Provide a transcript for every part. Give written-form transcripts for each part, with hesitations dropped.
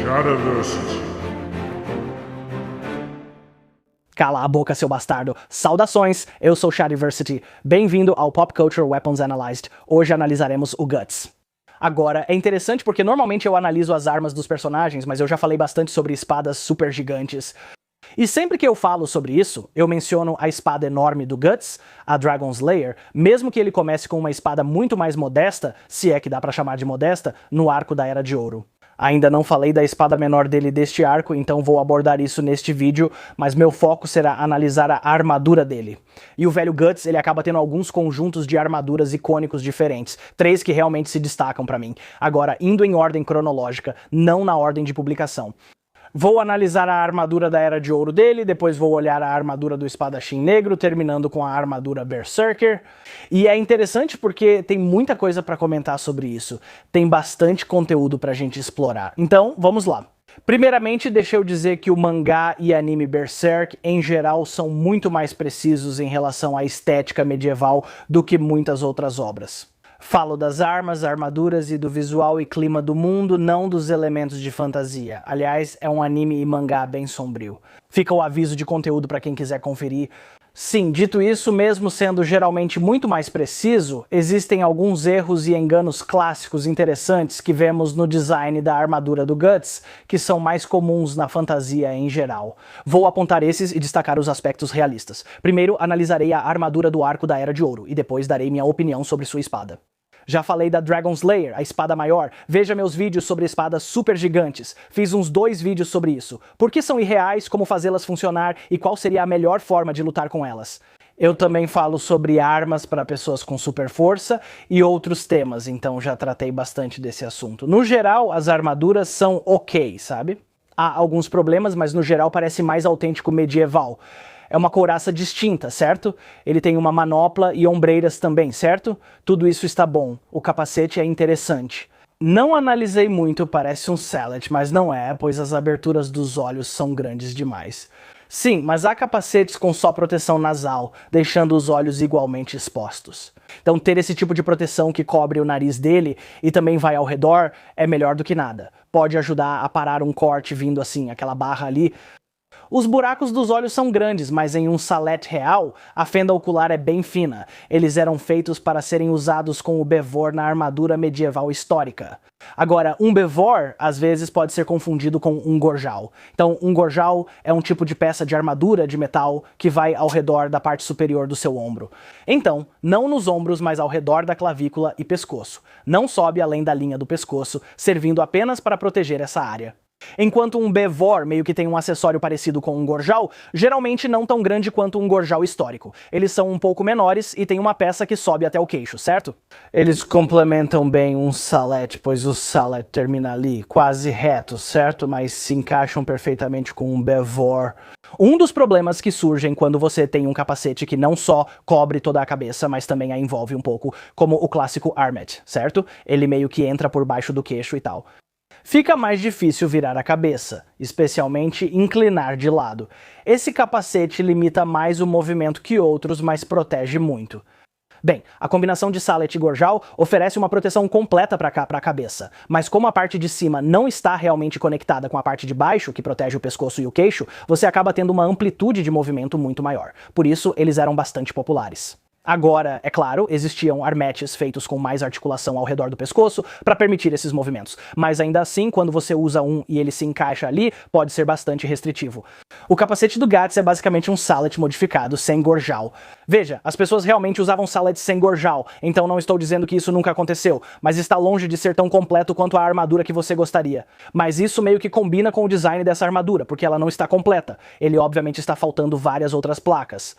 Cadaversity. Cala a boca, seu bastardo. Saudações, eu sou Shadiversity. Bem-vindo ao Pop Culture Weapons Analyzed. Hoje analisaremos o Guts. Agora, é interessante porque normalmente eu analiso as armas dos personagens, mas eu já falei bastante sobre espadas super gigantes. E sempre que eu falo sobre isso, eu menciono a espada enorme do Guts, a Dragon Slayer, mesmo que ele comece com uma espada muito mais modesta, se é que dá pra chamar de modesta, no arco da Era de Ouro. Ainda não falei da espada menor dele deste arco, então vou abordar isso neste vídeo, mas meu foco será analisar a armadura dele. E o velho Guts, ele acaba tendo alguns conjuntos de armaduras icônicos diferentes, 3 que realmente se destacam pra mim. Agora, indo em ordem cronológica, não na ordem de publicação. Vou analisar a armadura da Era de Ouro dele, depois vou olhar a armadura do Espadachim Negro, terminando com a armadura Berserker. E é interessante porque tem muita coisa pra comentar sobre isso. Tem bastante conteúdo pra gente explorar. Então, vamos lá. Primeiramente, deixa eu dizer que o mangá e anime Berserk, em geral, são muito mais precisos em relação à estética medieval do que muitas outras obras. Falo das armas, armaduras e do visual e clima do mundo, não dos elementos de fantasia. Aliás, é um anime e mangá bem sombrio. Fica o aviso de conteúdo para quem quiser conferir. Sim, dito isso, mesmo sendo geralmente muito mais preciso, existem alguns erros e enganos clássicos interessantes que vemos no design da armadura do Guts, que são mais comuns na fantasia em geral. Vou apontar esses e destacar os aspectos realistas. Primeiro, analisarei a armadura do arco da Era de Ouro, e depois darei minha opinião sobre sua espada. Já falei da Dragon Slayer, a espada maior. Veja meus vídeos sobre espadas super gigantes. Fiz uns 2 vídeos sobre isso. Por que são irreais, como fazê-las funcionar e qual seria a melhor forma de lutar com elas. Eu também falo sobre armas para pessoas com super força e outros temas, então já tratei bastante desse assunto. No geral, as armaduras são ok, sabe? Há alguns problemas, mas no geral parece mais autêntico medieval. É uma couraça distinta, certo? Ele tem uma manopla e ombreiras também, certo? Tudo isso está bom. O capacete é interessante. Não analisei muito, parece um Sallet, mas não é, pois as aberturas dos olhos são grandes demais. Sim, mas há capacetes com só proteção nasal, deixando os olhos igualmente expostos. Então ter esse tipo de proteção que cobre o nariz dele e também vai ao redor é melhor do que nada. Pode ajudar a parar um corte vindo assim, aquela barra ali. Os buracos dos olhos são grandes, mas em um Sallet real, a fenda ocular é bem fina. Eles eram feitos para serem usados com o Bevor na armadura medieval histórica. Agora, um Bevor, às vezes, pode ser confundido com um Gorjal. Então, um Gorjal é um tipo de peça de armadura de metal que vai ao redor da parte superior do seu ombro. Então, não nos ombros, mas ao redor da clavícula e pescoço. Não sobe além da linha do pescoço, servindo apenas para proteger essa área. Enquanto um Bevor meio que tem um acessório parecido com um Gorjal, geralmente não tão grande quanto um Gorjal histórico. Eles são um pouco menores e tem uma peça que sobe até o queixo, certo? Eles complementam bem um Sallet, pois o Sallet termina ali, quase reto, certo? Mas se encaixam perfeitamente com um Bevor. Um dos problemas que surgem quando você tem um capacete que não só cobre toda a cabeça, mas também a envolve um pouco, como o clássico Armet, certo? Ele meio que entra por baixo do queixo e tal. Fica mais difícil virar a cabeça, especialmente inclinar de lado. Esse capacete limita mais o movimento que outros, mas protege muito. Bem, a combinação de Sallet e Gorjal oferece uma proteção completa para a cabeça, mas como a parte de cima não está realmente conectada com a parte de baixo, que protege o pescoço e o queixo, você acaba tendo uma amplitude de movimento muito maior. Por isso, eles eram bastante populares. Agora, é claro, existiam armetes feitos com mais articulação ao redor do pescoço para permitir esses movimentos, mas ainda assim, quando você usa um e ele se encaixa ali, pode ser bastante restritivo. O capacete do Guts é basicamente um Sallet modificado, sem Gorjal. Veja, as pessoas realmente usavam Sallet sem Gorjal, então não estou dizendo que isso nunca aconteceu, mas está longe de ser tão completo quanto a armadura que você gostaria. Mas isso meio que combina com o design dessa armadura, porque ela não está completa. Ele obviamente está faltando várias outras placas.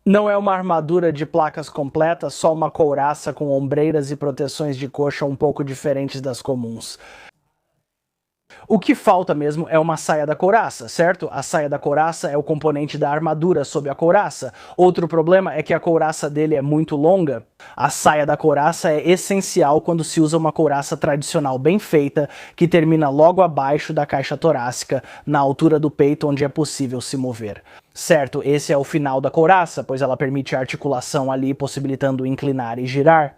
Não é uma armadura de placas completas, só uma couraça com ombreiras e proteções de coxa um pouco diferentes das comuns. O que falta mesmo é uma saia da couraça, certo? A saia da couraça é o componente da armadura sob a couraça. Outro problema é que a couraça dele é muito longa. A saia da couraça é essencial quando se usa uma couraça tradicional bem feita, que termina logo abaixo da caixa torácica, na altura do peito onde é possível se mover. Certo, esse é o final da couraça, pois ela permite a articulação ali, possibilitando inclinar e girar.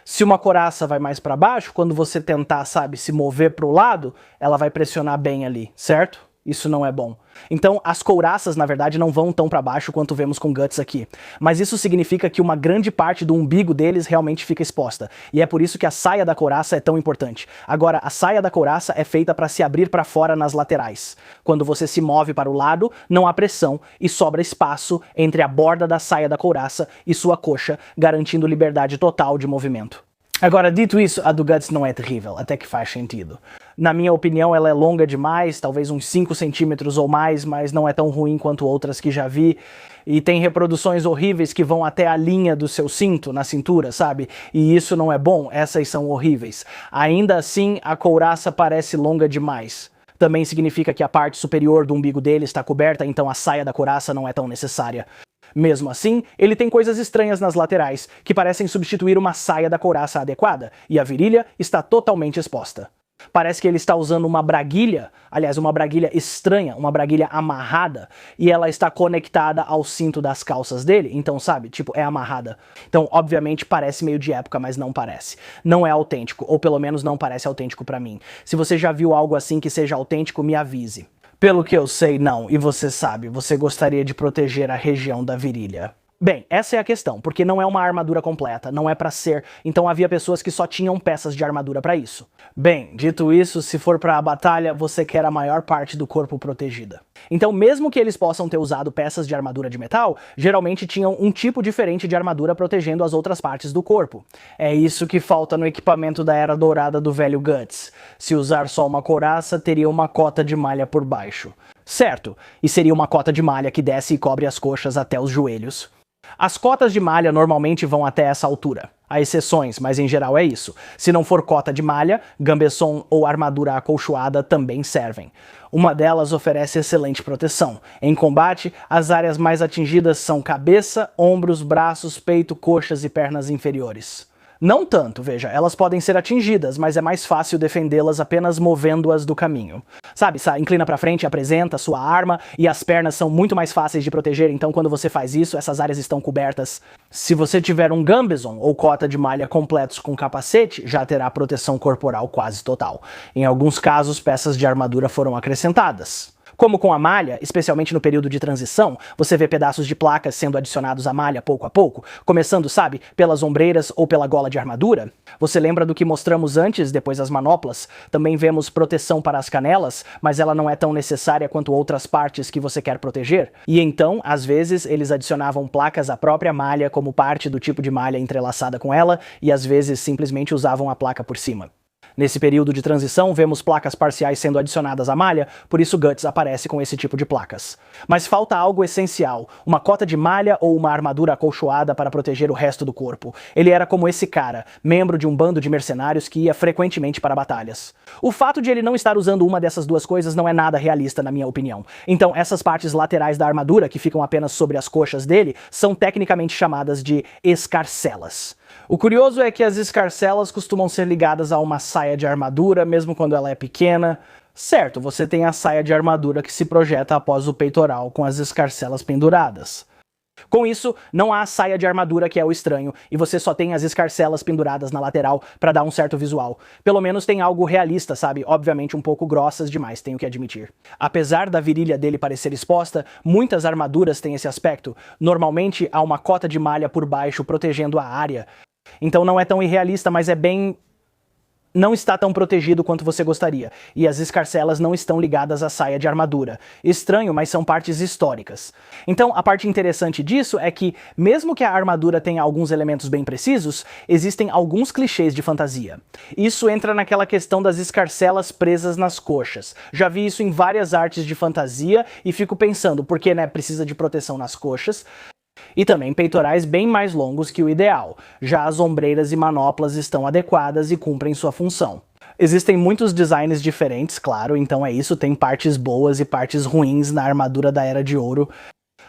Se uma couraça vai mais para baixo, quando você tentar, sabe, se mover para o lado, ela vai pressionar bem ali, certo? Isso não é bom. Então, as couraças, na verdade, não vão tão para baixo quanto vemos com Guts aqui. Mas isso significa que uma grande parte do umbigo deles realmente fica exposta. E é por isso que a saia da couraça é tão importante. Agora, a saia da couraça é feita para se abrir para fora nas laterais. Quando você se move para o lado, não há pressão e sobra espaço entre a borda da saia da couraça e sua coxa, garantindo liberdade total de movimento. Agora, dito isso, a do Guts não é terrível, até que faz sentido. Na minha opinião, ela é longa demais, talvez uns 5 centímetros ou mais, mas não é tão ruim quanto outras que já vi. E tem reproduções horríveis que vão até a linha do seu cinto, na cintura, sabe? E isso não é bom, essas são horríveis. Ainda assim, a couraça parece longa demais. Também significa que a parte superior do umbigo dele está coberta, então a saia da couraça não é tão necessária. Mesmo assim, ele tem coisas estranhas nas laterais, que parecem substituir uma saia da couraça adequada, e a virilha está totalmente exposta. Parece que ele está usando uma braguilha, aliás, uma braguilha estranha, uma braguilha amarrada, e ela está conectada ao cinto das calças dele, então sabe, tipo, é amarrada. Então, obviamente, parece meio de época, mas não parece. Não é autêntico, ou pelo menos não parece autêntico pra mim. Se você já viu algo assim que seja autêntico, me avise. Pelo que eu sei, não, e você sabe, você gostaria de proteger a região da virilha. Bem, essa é a questão, porque não é uma armadura completa, não é pra ser, então havia pessoas que só tinham peças de armadura pra isso. Bem, dito isso, se for pra a batalha, você quer a maior parte do corpo protegida. Então, mesmo que eles possam ter usado peças de armadura de metal, geralmente tinham um tipo diferente de armadura protegendo as outras partes do corpo. É isso que falta no equipamento da Era Dourada do velho Guts. Se usar só uma couraça, teria uma cota de malha por baixo. Certo, e seria uma cota de malha que desce e cobre as coxas até os joelhos. As cotas de malha normalmente vão até essa altura. Há exceções, mas em geral é isso. Se não for cota de malha, gambeson ou armadura acolchoada também servem. Uma delas oferece excelente proteção. Em combate, as áreas mais atingidas são cabeça, ombros, braços, peito, coxas e pernas inferiores. Não tanto, veja, elas podem ser atingidas, mas é mais fácil defendê-las apenas movendo-as do caminho. Sabe, inclina pra frente, apresenta sua arma, e as pernas são muito mais fáceis de proteger, então quando você faz isso, essas áreas estão cobertas. Se você tiver um gambeson ou cota de malha completos com capacete, já terá proteção corporal quase total. Em alguns casos, peças de armadura foram acrescentadas. Como com a malha, especialmente no período de transição, você vê pedaços de placas sendo adicionados à malha pouco a pouco, começando, sabe, pelas ombreiras ou pela gola de armadura. Você lembra do que mostramos antes, depois das manoplas? Também vemos proteção para as canelas, mas ela não é tão necessária quanto outras partes que você quer proteger. E então, às vezes, eles adicionavam placas à própria malha como parte do tipo de malha entrelaçada com ela, e às vezes simplesmente usavam a placa por cima. Nesse período de transição, vemos placas parciais sendo adicionadas à malha, por isso Guts aparece com esse tipo de placas. Mas falta algo essencial, uma cota de malha ou uma armadura acolchoada para proteger o resto do corpo. Ele era como esse cara, membro de um bando de mercenários que ia frequentemente para batalhas. O fato de ele não estar usando uma dessas duas coisas não é nada realista, na minha opinião. Então, essas partes laterais da armadura, que ficam apenas sobre as coxas dele, são tecnicamente chamadas de escarcelas. O curioso é que as escarcelas costumam ser ligadas a uma saia de armadura, mesmo quando ela é pequena. Certo, você tem a saia de armadura que se projeta após o peitoral com as escarcelas penduradas. Com isso, não há a saia de armadura que é o estranho, e você só tem as escarcelas penduradas na lateral para dar um certo visual. Pelo menos tem algo realista, sabe? Obviamente um pouco grossas demais, tenho que admitir. Apesar da virilha dele parecer exposta, muitas armaduras têm esse aspecto. Normalmente há uma cota de malha por baixo protegendo a área. Então não é tão irrealista, mas é bem... não está tão protegido quanto você gostaria, e as escarcelas não estão ligadas à saia de armadura. Estranho, mas são partes históricas. Então, a parte interessante disso é que, mesmo que a armadura tenha alguns elementos bem precisos, existem alguns clichês de fantasia. Isso entra naquela questão das escarcelas presas nas coxas. Já vi isso em várias artes de fantasia, e fico pensando, porque, né, precisa de proteção nas coxas, e também peitorais bem mais longos que o ideal. Já as ombreiras e manoplas estão adequadas e cumprem sua função. Existem muitos designs diferentes, claro, então é isso, tem partes boas e partes ruins na armadura da Era de Ouro.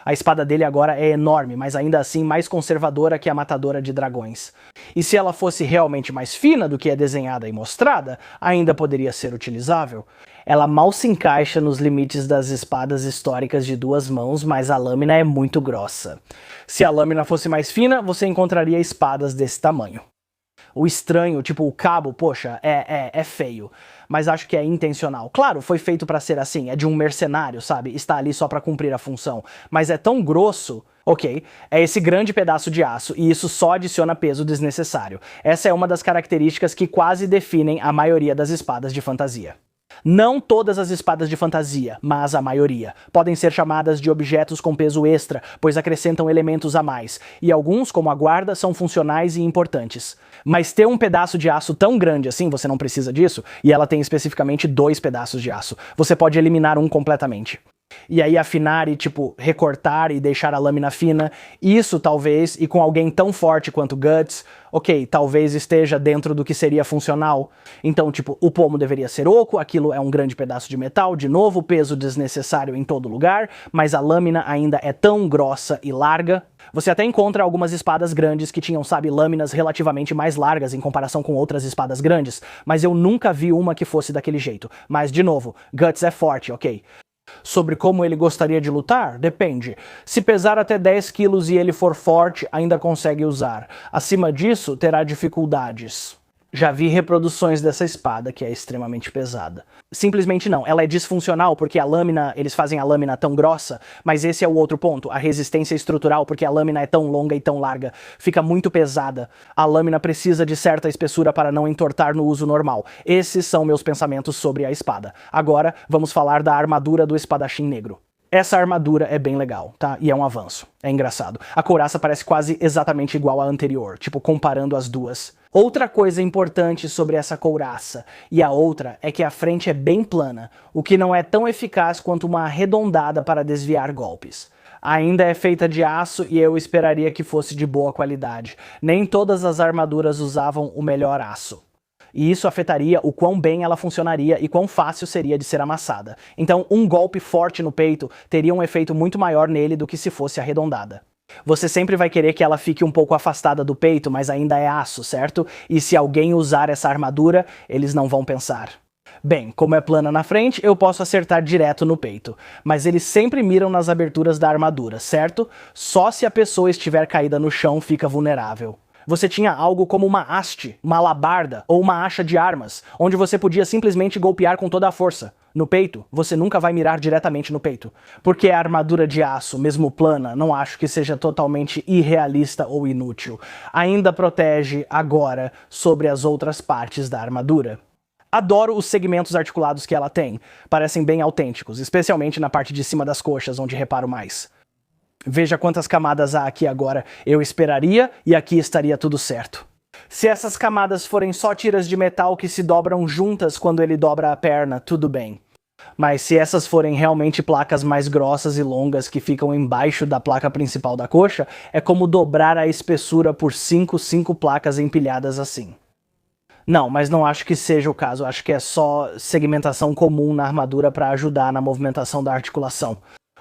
A espada dele agora é enorme, mas ainda assim mais conservadora que a matadora de dragões. E se ela fosse realmente mais fina do que é desenhada e mostrada, ainda poderia ser utilizável. Ela mal se encaixa nos limites das espadas históricas de duas mãos, mas a lâmina é muito grossa. Se a lâmina fosse mais fina, você encontraria espadas desse tamanho. O estranho, tipo o cabo, poxa, é feio. Mas acho que é intencional. Claro, foi feito pra ser assim, é de um mercenário, sabe? Está ali só pra cumprir a função. Mas é tão grosso, ok, é esse grande pedaço de aço e isso só adiciona peso desnecessário. Essa é uma das características que quase definem a maioria das espadas de fantasia. Não todas as espadas de fantasia, mas a maioria, podem ser chamadas de objetos com peso extra, pois acrescentam elementos a mais, e alguns, como a guarda, são funcionais e importantes. Mas ter um pedaço de aço tão grande assim, você não precisa disso, e ela tem especificamente 2 pedaços de aço. Você pode eliminar um completamente. E aí afinar e, tipo, recortar e deixar a lâmina fina, isso talvez, e com alguém tão forte quanto Guts, ok, talvez esteja dentro do que seria funcional. Então, tipo, o pomo deveria ser oco, aquilo é um grande pedaço de metal, de novo, peso desnecessário em todo lugar, mas a lâmina ainda é tão grossa e larga. Você até encontra algumas espadas grandes que tinham, sabe, lâminas relativamente mais largas em comparação com outras espadas grandes, mas eu nunca vi uma que fosse daquele jeito. Mas, de novo, Guts é forte, ok? Sobre como ele gostaria de lutar? Depende. Se pesar até 10 quilos e ele for forte, ainda consegue usar. Acima disso, terá dificuldades. Já vi reproduções dessa espada, que é extremamente pesada. Simplesmente não, ela é disfuncional porque a lâmina, eles fazem a lâmina tão grossa, mas esse é o outro ponto, a resistência estrutural, porque a lâmina é tão longa e tão larga, fica muito pesada. A lâmina precisa de certa espessura para não entortar no uso normal. Esses são meus pensamentos sobre a espada. Agora, vamos falar da armadura do espadachim negro. Essa armadura é bem legal, tá? E é um avanço. É engraçado. A couraça parece quase exatamente igual à anterior, tipo, comparando as duas. Outra coisa importante sobre essa couraça, e a outra, é que a frente é bem plana, o que não é tão eficaz quanto uma arredondada para desviar golpes. Ainda é feita de aço e eu esperaria que fosse de boa qualidade. Nem todas as armaduras usavam o melhor aço. E isso afetaria o quão bem ela funcionaria e quão fácil seria de ser amassada. Então, um golpe forte no peito teria um efeito muito maior nele do que se fosse arredondada. Você sempre vai querer que ela fique um pouco afastada do peito, mas ainda é aço, certo? E se alguém usar essa armadura, eles não vão pensar. Bem, como é plana na frente, eu posso acertar direto no peito. Mas eles sempre miram nas aberturas da armadura, certo? Só se a pessoa estiver caída no chão fica vulnerável. Você tinha algo como uma haste, uma alabarda ou uma acha de armas, onde você podia simplesmente golpear com toda a força. No peito, você nunca vai mirar diretamente no peito. Porque a armadura de aço, mesmo plana, não acho que seja totalmente irrealista ou inútil. Ainda protege, agora, sobre as outras partes da armadura. Adoro os segmentos articulados que ela tem. Parecem bem autênticos, especialmente na parte de cima das coxas, onde reparo mais. Veja quantas camadas há aqui agora. Eu esperaria e aqui estaria tudo certo. Se essas camadas forem só tiras de metal que se dobram juntas quando ele dobra a perna, tudo bem. Mas se essas forem realmente placas mais grossas e longas que ficam embaixo da placa principal da coxa, é como dobrar a espessura por 5 placas empilhadas assim. Não, mas não acho que seja o caso. Acho que é só segmentação comum na armadura para ajudar na movimentação da articulação.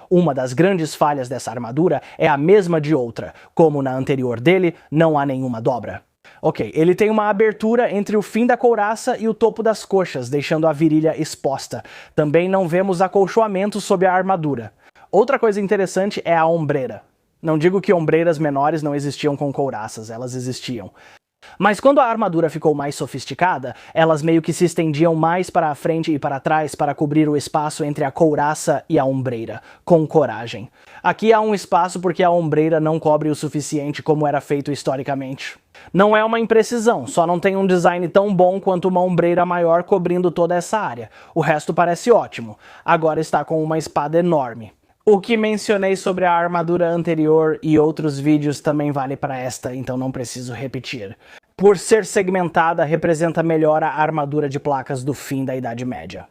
Uma das grandes falhas dessa armadura é a mesma de outra. Como na anterior dele, não há nenhuma dobra. Ok, ele tem uma abertura entre o fim da couraça e o topo das coxas, deixando a virilha exposta. Também não vemos acolchoamento sob a armadura. Outra coisa interessante é a ombreira. Não digo que ombreiras menores não existiam com couraças, elas existiam. Mas quando a armadura ficou mais sofisticada, elas meio que se estendiam mais para a frente e para trás para cobrir o espaço entre a couraça e a ombreira, com coragem. Aqui há um espaço porque a ombreira não cobre o suficiente como era feito historicamente. Não é uma imprecisão, só não tem um design tão bom quanto uma ombreira maior cobrindo toda essa área. O resto parece ótimo. Agora está com uma espada enorme. O que mencionei sobre a armadura anterior e outros vídeos também vale para esta, então não preciso repetir. Por ser segmentada, representa melhor a armadura de placas do fim da Idade Média.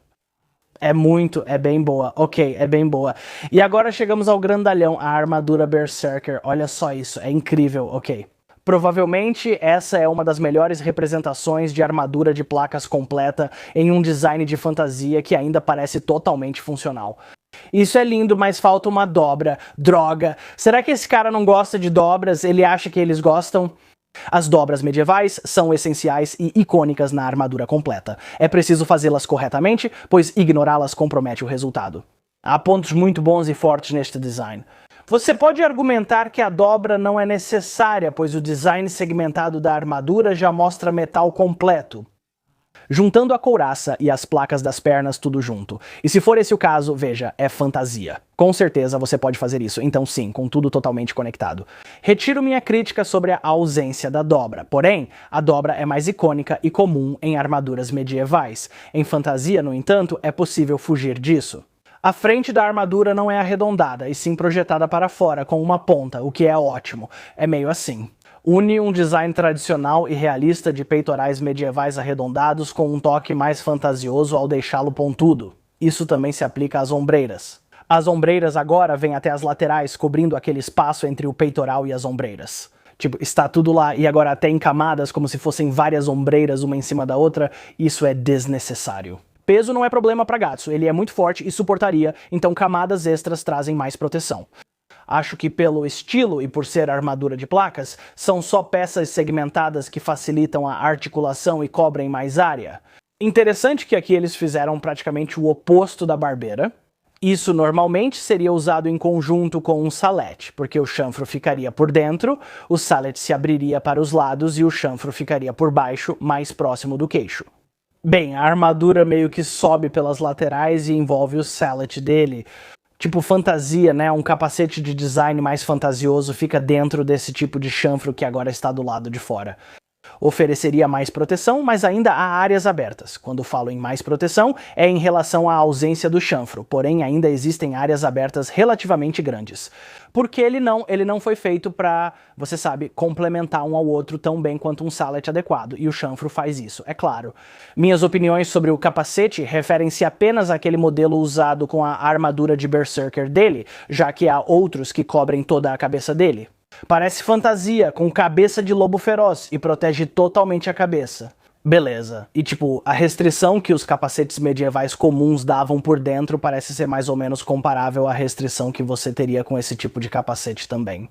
É bem boa, ok, é bem boa. E agora chegamos ao grandalhão, a armadura Berserker, olha só isso, é incrível, ok. Provavelmente essa é uma das melhores representações de armadura de placas completa em um design de fantasia que ainda parece totalmente funcional. Isso é lindo, mas falta uma dobra. Droga. Será que esse cara não gosta de dobras? Ele acha que eles gostam? As dobras medievais são essenciais e icônicas na armadura completa. É preciso fazê-las corretamente, pois ignorá-las compromete o resultado. Há pontos muito bons e fortes neste design. Você pode argumentar que a dobra não é necessária, pois o design segmentado da armadura já mostra metal completo, juntando a couraça e as placas das pernas tudo junto. E se for esse o caso, veja, é fantasia. Com certeza você pode fazer isso, então sim, com tudo totalmente conectado. Retiro minha crítica sobre a ausência da dobra, porém, a dobra é mais icônica e comum em armaduras medievais. Em fantasia, no entanto, é possível fugir disso. A frente da armadura não é arredondada, e sim projetada para fora, com uma ponta, o que é ótimo. É meio assim. Une um design tradicional e realista de peitorais medievais arredondados com um toque mais fantasioso ao deixá-lo pontudo. Isso também se aplica às ombreiras. As ombreiras agora vêm até as laterais, cobrindo aquele espaço entre o peitoral e as ombreiras. Tipo, está tudo lá e agora até em camadas, como se fossem várias ombreiras uma em cima da outra. Isso é desnecessário. Peso não é problema para Gatsu, ele é muito forte e suportaria, então camadas extras trazem mais proteção. Acho que pelo estilo e por ser armadura de placas, são só peças segmentadas que facilitam a articulação e cobrem mais área. Interessante que aqui eles fizeram praticamente o oposto da barbeira. Isso normalmente seria usado em conjunto com um salete, porque o chanfro ficaria por dentro, o salete se abriria para os lados e o chanfro ficaria por baixo, mais próximo do queixo. Bem, a armadura meio que sobe pelas laterais e envolve o sallet dele. Tipo fantasia, né? Um capacete de design mais fantasioso fica dentro desse tipo de chanfro que agora está do lado de fora. Ofereceria mais proteção, mas ainda há áreas abertas. Quando falo em mais proteção, é em relação à ausência do chanfro, porém ainda existem áreas abertas relativamente grandes. Porque ele não foi feito para, você sabe, complementar um ao outro tão bem quanto um sallet adequado, e o chanfro faz isso, é claro. Minhas opiniões sobre o capacete referem-se apenas àquele modelo usado com a armadura de Berserker dele, já que há outros que cobrem toda a cabeça dele. Parece fantasia, com cabeça de lobo feroz e protege totalmente a cabeça. Beleza. E tipo, a restrição que os capacetes medievais comuns davam por dentro parece ser mais ou menos comparável à restrição que você teria com esse tipo de capacete também.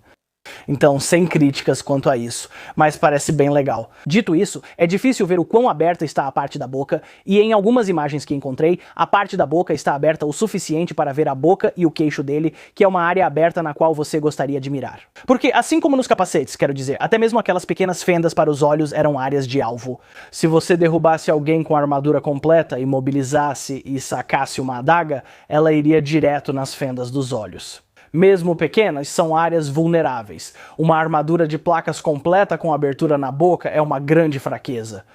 Então, sem críticas quanto a isso, mas parece bem legal. Dito isso, é difícil ver o quão aberta está a parte da boca, e em algumas imagens que encontrei, a parte da boca está aberta o suficiente para ver a boca e o queixo dele, que é uma área aberta na qual você gostaria de mirar. Porque, assim como nos capacetes, quero dizer, até mesmo aquelas pequenas fendas para os olhos eram áreas de alvo. Se você derrubasse alguém com a armadura completa, imobilizasse e sacasse uma adaga, ela iria direto nas fendas dos olhos. Mesmo pequenas, são áreas vulneráveis. Uma armadura de placas completa com abertura na boca é uma grande fraqueza.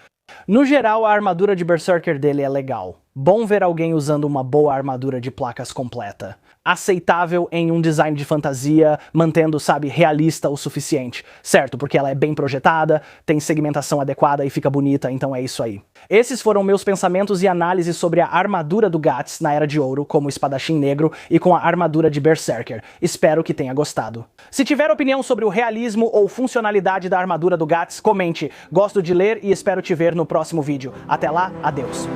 No geral, a armadura de Berserker dele é legal. Bom ver alguém usando uma boa armadura de placas completa. Aceitável em um design de fantasia, mantendo, sabe, realista o suficiente. Certo, porque ela é bem projetada, tem segmentação adequada e fica bonita, então é isso aí. Esses foram meus pensamentos e análises sobre a armadura do Guts na Era de Ouro, como espadachim negro, e com a armadura de Berserker. Espero que tenha gostado. Se tiver opinião sobre o realismo ou funcionalidade da armadura do Guts, comente. Gosto de ler e espero te ver no próximo vídeo. Até lá, adeus.